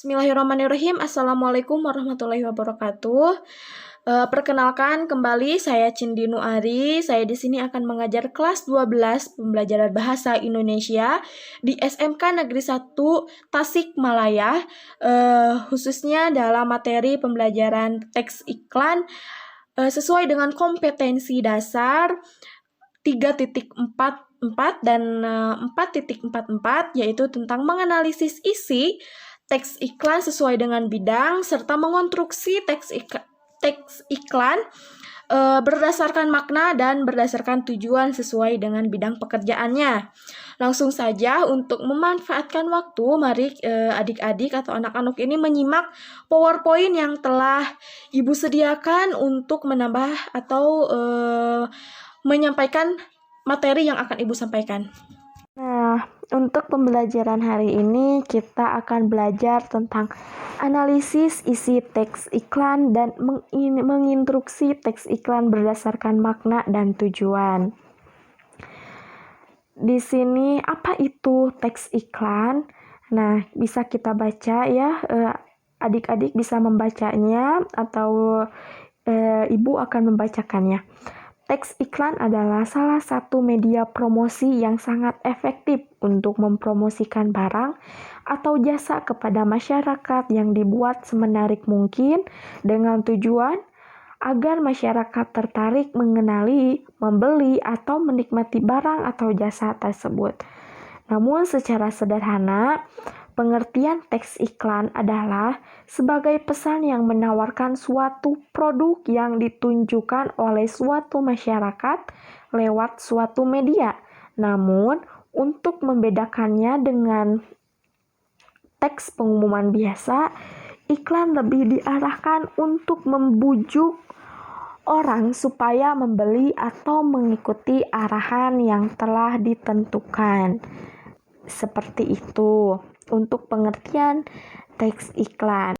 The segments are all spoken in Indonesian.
Bismillahirrahmanirrahim. Assalamualaikum warahmatullahi wabarakatuh. Perkenalkan kembali saya Cindy Nuari. Saya di sini akan mengajar kelas 12 pembelajaran bahasa Indonesia di SMK Negeri 1 Tasikmalaya, khususnya dalam materi pembelajaran teks iklan sesuai dengan kompetensi dasar 3.44 dan 4.44, yaitu tentang menganalisis isi teks iklan sesuai dengan bidang serta mengonstruksi teks iklan berdasarkan makna dan berdasarkan tujuan sesuai dengan bidang pekerjaannya. Langsung saja, untuk memanfaatkan waktu, mari adik-adik atau anak-anak ini menyimak PowerPoint yang telah Ibu sediakan untuk menambah atau menyampaikan materi yang akan Ibu sampaikan. Nah, untuk pembelajaran hari ini kita akan belajar tentang analisis isi teks iklan dan menginstruksi teks iklan berdasarkan makna dan tujuan. Di sini apa itu teks iklan? Nah, bisa kita baca ya, adik-adik bisa membacanya atau Ibu akan membacakannya. Teks iklan adalah salah satu media promosi yang sangat efektif untuk mempromosikan barang atau jasa kepada masyarakat yang dibuat semenarik mungkin dengan tujuan agar masyarakat tertarik mengenali, membeli, atau menikmati barang atau jasa tersebut. Namun secara sederhana, pengertian teks iklan adalah sebagai pesan yang menawarkan suatu produk yang ditunjukkan oleh suatu masyarakat lewat suatu media. Namun, untuk membedakannya dengan teks pengumuman biasa, iklan lebih diarahkan untuk membujuk orang supaya membeli atau mengikuti arahan yang telah ditentukan. Seperti itu untuk pengertian teks iklan.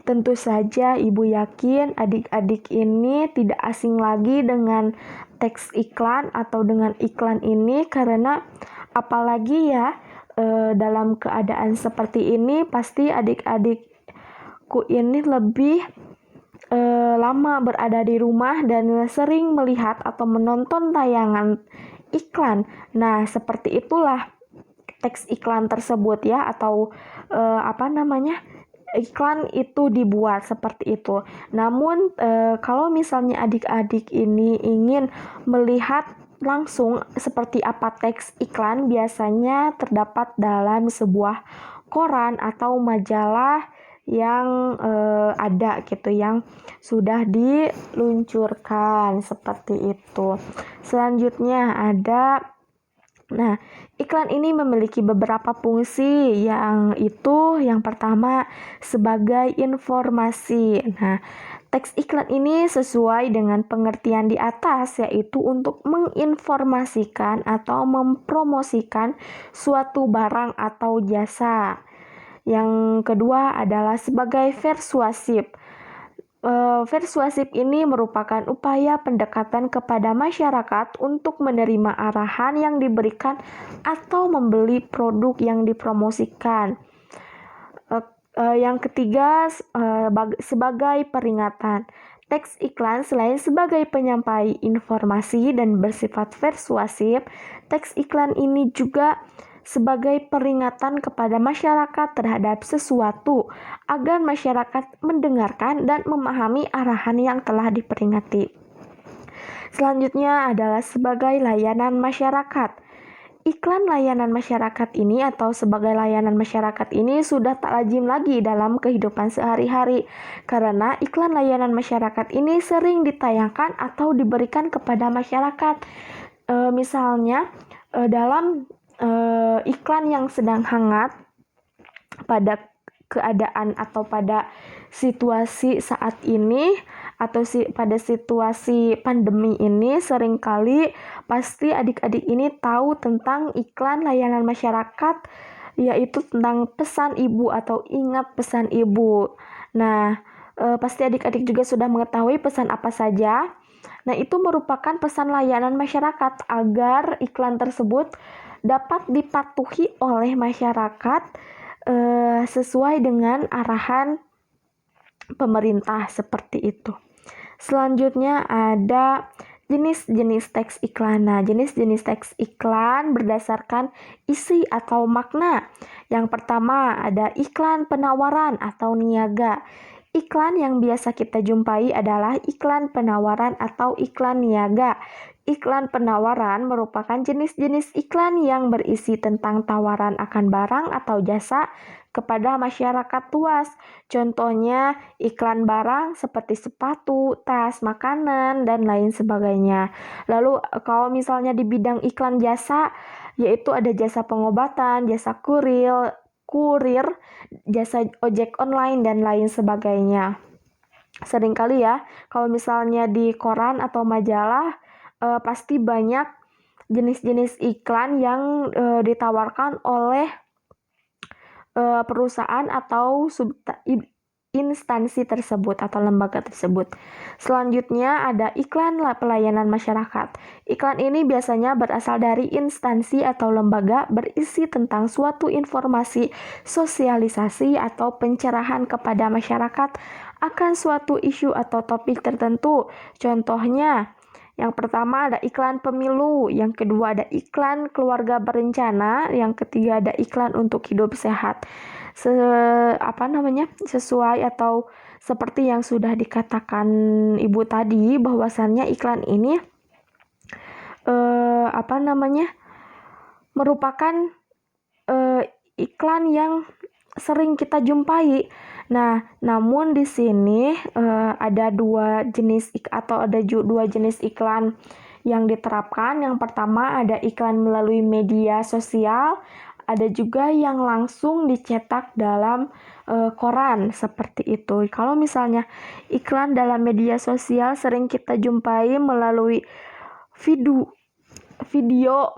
Tentu saja Ibu yakin adik-adik ini tidak asing lagi dengan teks iklan atau dengan iklan ini, karena apalagi ya dalam keadaan seperti ini pasti adik-adikku ini lebih lama berada di rumah dan sering melihat atau menonton tayangan iklan. Nah, seperti itulah teks iklan tersebut ya, atau iklan itu dibuat seperti itu. Namun kalau misalnya adik-adik ini ingin melihat langsung seperti apa teks iklan, biasanya terdapat dalam sebuah koran atau majalah yang ada gitu, yang sudah diluncurkan seperti itu. Selanjutnya ada iklan ini memiliki beberapa fungsi, yang pertama sebagai informasi. Nah, teks iklan ini sesuai dengan pengertian di atas, yaitu untuk menginformasikan atau mempromosikan suatu barang atau jasa. Yang kedua adalah sebagai persuasif. Persuasif ini merupakan upaya pendekatan kepada masyarakat untuk menerima arahan yang diberikan atau membeli produk yang dipromosikan. Yang ketiga, sebagai peringatan. Teks iklan selain sebagai penyampai informasi dan bersifat persuasif, teks iklan ini juga sebagai peringatan kepada masyarakat terhadap sesuatu agar masyarakat mendengarkan dan memahami arahan yang telah diperingati. Selanjutnya adalah sebagai layanan masyarakat. Iklan layanan masyarakat ini atau sebagai layanan masyarakat ini sudah tak lazim lagi dalam kehidupan sehari-hari, karena iklan layanan masyarakat ini sering ditayangkan atau diberikan kepada masyarakat. Misalnya dalam iklan yang sedang hangat pada keadaan atau pada situasi saat ini atau pada situasi pandemi ini, seringkali pasti adik-adik ini tahu tentang iklan layanan masyarakat, yaitu tentang pesan ibu atau ingat pesan ibu. Nah, pasti adik-adik juga sudah mengetahui pesan apa saja. Nah, itu merupakan pesan layanan masyarakat agar iklan tersebut dapat dipatuhi oleh masyarakat sesuai dengan arahan pemerintah seperti itu. Selanjutnya ada jenis-jenis teks iklan. Nah, jenis-jenis teks iklan berdasarkan isi atau makna. Yang pertama ada iklan penawaran atau niaga. Iklan yang biasa kita jumpai adalah iklan penawaran atau iklan niaga. Iklan penawaran merupakan jenis-jenis iklan yang berisi tentang tawaran akan barang atau jasa kepada masyarakat luas. Contohnya iklan barang seperti sepatu, tas, makanan, dan lain sebagainya. Lalu kalau misalnya di bidang iklan jasa, yaitu ada jasa pengobatan, jasa kurir, jasa ojek online, dan lain sebagainya. Seringkali ya, kalau misalnya di koran atau majalah, pasti banyak jenis-jenis iklan yang ditawarkan oleh perusahaan atau instansi tersebut atau lembaga tersebut. Selanjutnya ada iklan pelayanan masyarakat. Iklan ini biasanya berasal dari instansi atau lembaga berisi tentang suatu informasi, sosialisasi atau pencerahan kepada masyarakat akan suatu isu atau topik tertentu. Contohnya, yang pertama ada iklan pemilu, yang kedua ada iklan keluarga berencana, yang ketiga ada iklan untuk hidup sehat. Sesuai atau seperti yang sudah dikatakan Ibu tadi, bahwasannya iklan ini merupakan iklan yang sering kita jumpai. Nah, namun di sini ada dua jenis iklan yang diterapkan. Yang pertama ada iklan melalui media sosial, ada juga yang langsung dicetak dalam koran seperti itu. Kalau misalnya iklan dalam media sosial sering kita jumpai melalui video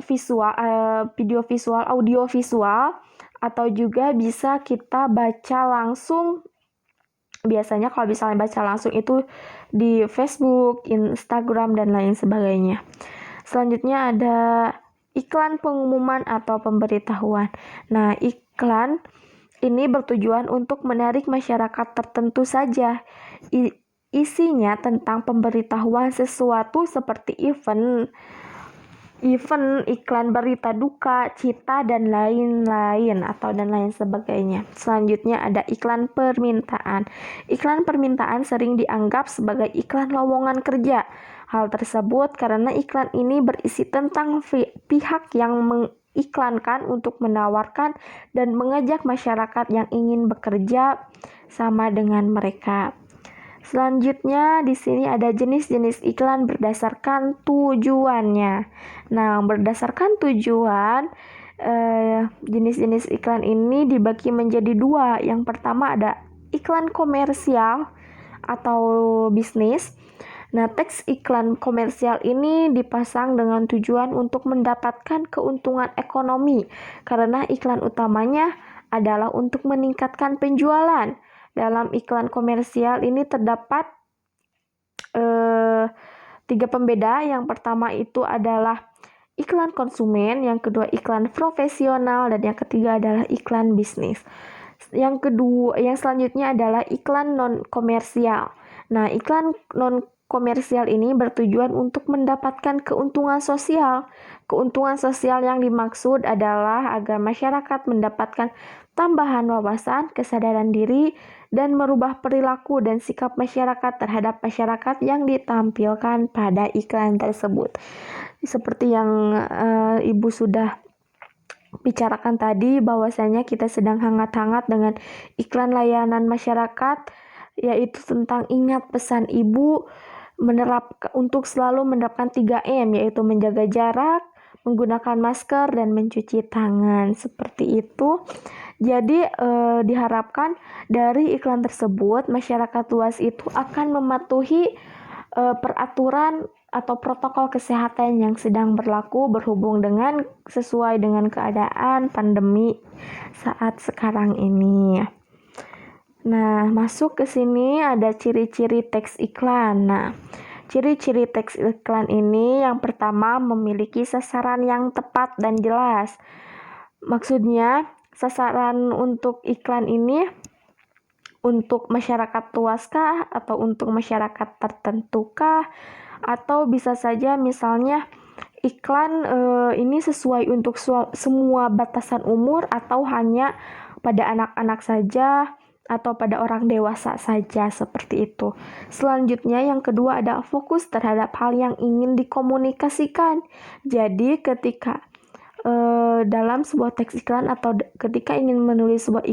visual, audio visual, atau juga bisa kita baca langsung. Biasanya kalau misalnya baca langsung itu di Facebook, Instagram, dan lain sebagainya. Selanjutnya ada iklan pengumuman atau pemberitahuan. Nah, iklan ini bertujuan untuk menarik masyarakat tertentu saja. Isinya tentang pemberitahuan sesuatu seperti event, iklan berita duka, cita, dan lain-lain dan lain sebagainya. Selanjutnya ada iklan permintaan. Iklan permintaan sering dianggap sebagai iklan lowongan kerja. Hal tersebut karena iklan ini berisi tentang pihak yang mengiklankan untuk menawarkan dan mengajak masyarakat yang ingin bekerja sama dengan mereka. Selanjutnya di sini ada jenis-jenis iklan berdasarkan tujuannya. Nah, berdasarkan tujuan, jenis-jenis iklan ini dibagi menjadi dua. Yang pertama ada iklan komersial atau bisnis. Nah, teks iklan komersial ini dipasang dengan tujuan untuk mendapatkan keuntungan ekonomi karena iklan utamanya adalah untuk meningkatkan penjualan. Dalam iklan komersial ini terdapat 3 pembeda. Yang pertama itu adalah iklan konsumen, yang kedua iklan profesional, dan yang ketiga adalah iklan bisnis. Yang selanjutnya adalah iklan non-komersial. Nah, iklan non-komersial ini bertujuan untuk mendapatkan keuntungan sosial. Keuntungan sosial yang dimaksud adalah agar masyarakat mendapatkan tambahan wawasan, kesadaran diri, dan merubah perilaku dan sikap masyarakat terhadap masyarakat yang ditampilkan pada iklan tersebut. Seperti yang Ibu sudah bicarakan tadi, bahwasanya kita sedang hangat-hangat dengan iklan layanan masyarakat, yaitu tentang ingat pesan Ibu untuk selalu menerapkan 3M, yaitu menjaga jarak, menggunakan masker, dan mencuci tangan. Seperti itu. Jadi diharapkan dari iklan tersebut masyarakat luas itu akan mematuhi peraturan atau protokol kesehatan yang sedang berlaku berhubung dengan sesuai dengan keadaan pandemi saat sekarang ini. Nah, masuk ke sini ada ciri-ciri teks iklan. Nah, ciri-ciri teks iklan ini yang pertama memiliki sasaran yang tepat dan jelas. Maksudnya, sasaran untuk iklan ini untuk masyarakat luas kah atau untuk masyarakat tertentu kah, atau bisa saja misalnya iklan ini sesuai untuk semua batasan umur atau hanya pada anak-anak saja atau pada orang dewasa saja, seperti itu. Selanjutnya yang kedua ada fokus terhadap hal yang ingin dikomunikasikan. Jadi ketika dalam sebuah teks iklan atau ketika ingin menulis sebuah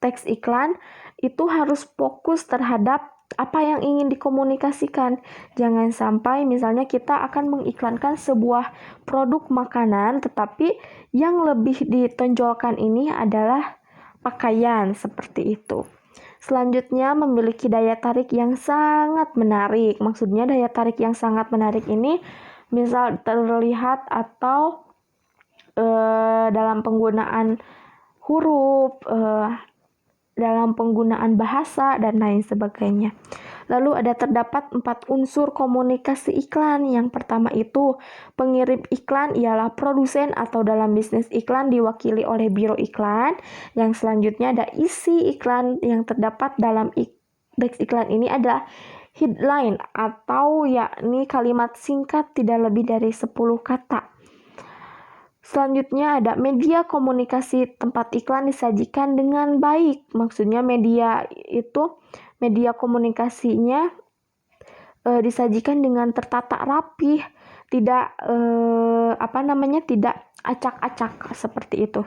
teks iklan itu harus fokus terhadap apa yang ingin dikomunikasikan. Jangan sampai misalnya kita akan mengiklankan sebuah produk makanan, tetapi yang lebih ditonjolkan ini adalah pakaian, seperti itu. Selanjutnya memiliki daya tarik yang sangat menarik. Maksudnya daya tarik yang sangat menarik ini misal terlihat atau dalam penggunaan huruf, dalam penggunaan bahasa, dan lain sebagainya. Lalu terdapat 4 unsur komunikasi iklan. Yang pertama itu pengirim iklan ialah produsen atau dalam bisnis iklan diwakili oleh biro iklan. Yang selanjutnya ada isi iklan yang terdapat dalam teks iklan ini adalah headline atau yakni kalimat singkat tidak lebih dari 10 kata. Selanjutnya ada media komunikasi tempat iklan disajikan dengan baik. Maksudnya media komunikasinya disajikan dengan tertata rapih, tidak tidak acak-acak, seperti itu.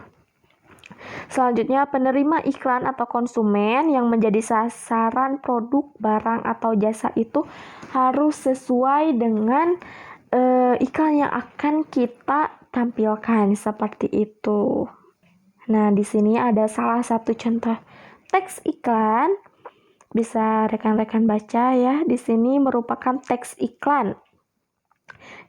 Selanjutnya penerima iklan atau konsumen yang menjadi sasaran produk, barang atau jasa itu harus sesuai dengan iklan yang akan kita tampilkan, seperti itu. Nah, di sini ada salah satu contoh teks iklan. Bisa rekan-rekan baca ya. Di sini merupakan teks iklan.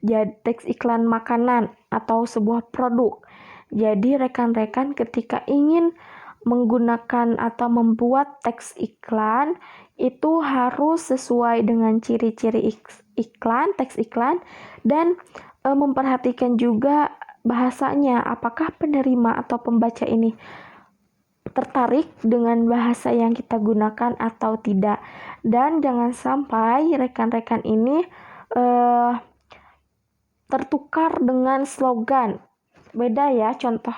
Jadi teks iklan makanan atau sebuah produk. Jadi rekan-rekan ketika ingin menggunakan atau membuat teks iklan itu harus sesuai dengan ciri-ciri iklan, teks iklan, dan memperhatikan juga bahasanya, apakah penerima atau pembaca ini tertarik dengan bahasa yang kita gunakan atau tidak. Dan jangan sampai rekan-rekan ini tertukar dengan slogan. Beda ya contoh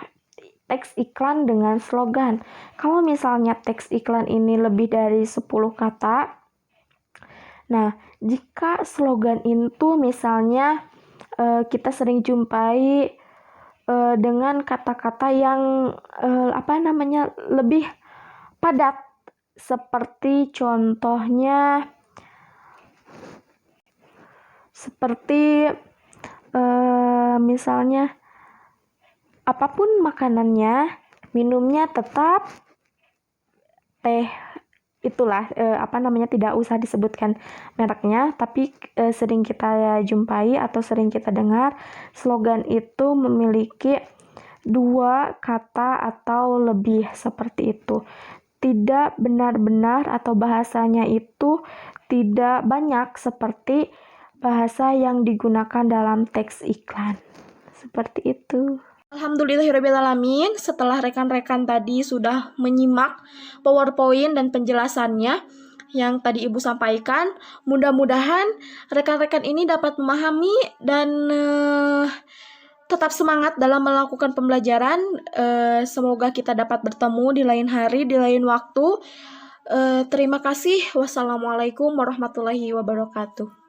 teks iklan dengan slogan. Kalau misalnya teks iklan ini lebih dari 10 kata, nah jika slogan itu misalnya kita sering jumpai dengan kata-kata yang lebih padat, seperti contohnya misalnya apapun makanannya, minumnya tetap teh. Itulah tidak usah disebutkan mereknya, tapi sering kita jumpai atau sering kita dengar slogan itu memiliki 2 kata atau lebih, seperti itu. Tidak benar-benar atau bahasanya itu tidak banyak seperti bahasa yang digunakan dalam teks iklan. Seperti itu. Alhamdulillahirrabbilalamin, setelah rekan-rekan tadi sudah menyimak PowerPoint dan penjelasannya yang tadi Ibu sampaikan, mudah-mudahan rekan-rekan ini dapat memahami dan tetap semangat dalam melakukan pembelajaran. Semoga kita dapat bertemu di lain hari, di lain waktu. Terima kasih. Wassalamualaikum warahmatullahi wabarakatuh.